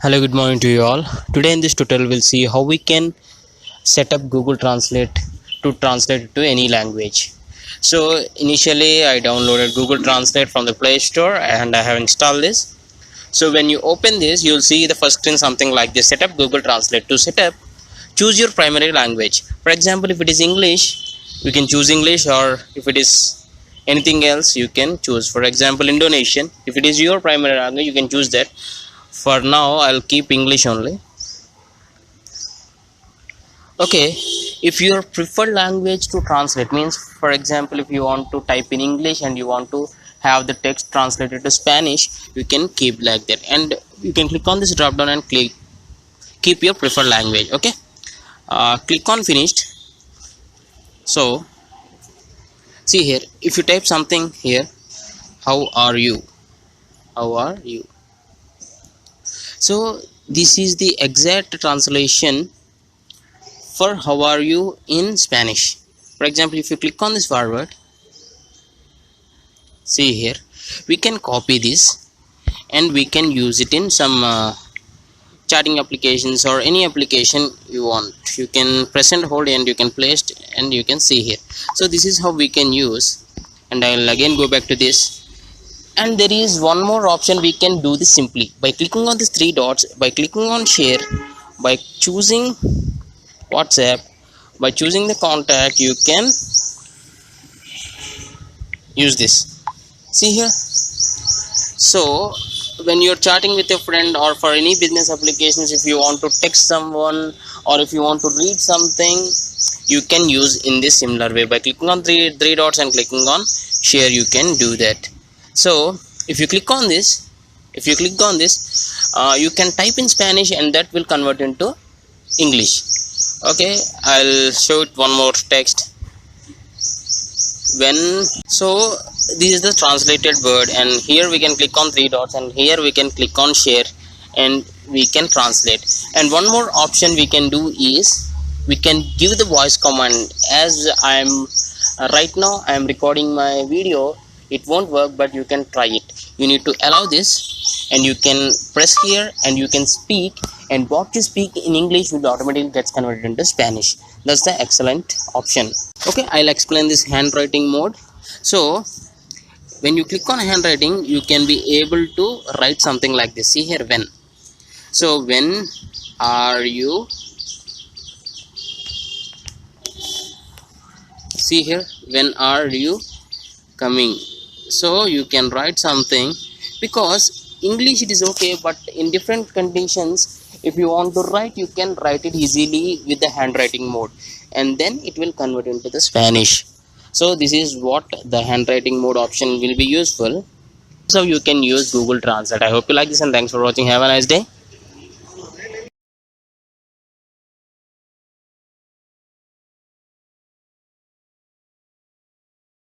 Hello, good morning to you all. Today in this tutorial we'll see how we can set up Google Translate to translate it to any language. So initially I downloaded Google Translate from the Play Store and I have installed this. So when you open this, you'll see the first screen something like this: set up Google Translate. To set up, choose your primary language. For example, if it is English, you can choose English, or if it is anything else, you can choose, for example, Indonesian. If it is your primary language, you can choose that. For now I'll keep English only. Okay, if your preferred language to translate means, for example, if you want to type in English and you want to have the text translated to Spanish, you can keep like that, and you can click on this drop down and keep your preferred language. Okay, click on finished. So see here, if you type something here, how are you, how are you, so this is the exact translation for how are you in Spanish. For example, if you click on this forward, see here, we can copy this and we can use it in some chatting applications or any application you want. You can press and hold and you can place it, and you can see here. So this is how we can use, and I will again go back to this. And there is one more option. We can do this simply by clicking on these three dots, by clicking on share, by choosing WhatsApp, by choosing the contact. You can use this. See here, so when you're chatting with your friend or for any business applications, if you want to text someone or if you want to read something, you can use in this similar way. By clicking on three dots and clicking on share, you can do that. So if you click on this, you can type in Spanish and that will convert into English. Okay, I'll show it one more text. So this is the translated word, and here we can click on three dots and here we can click on share and we can translate. And one more option we can do is we can give the voice command. As right now I am recording my video, it won't work, but you can try it. You need to allow this and you can press here and you can speak, and what you speak in English will automatically gets converted into Spanish. That's the excellent option. Okay, I'll explain this handwriting mode. So when you click on handwriting, you can be able to write something like this. See here, when. So when are you, see here, when are you coming. So you can write something, because English it is okay, but in different conditions if you want to write, you can write it easily with the handwriting mode, and then it will convert into the Spanish. So this is what the handwriting mode option will be useful. So you can use Google Translate. I hope you like this, and thanks for watching. Have a nice day.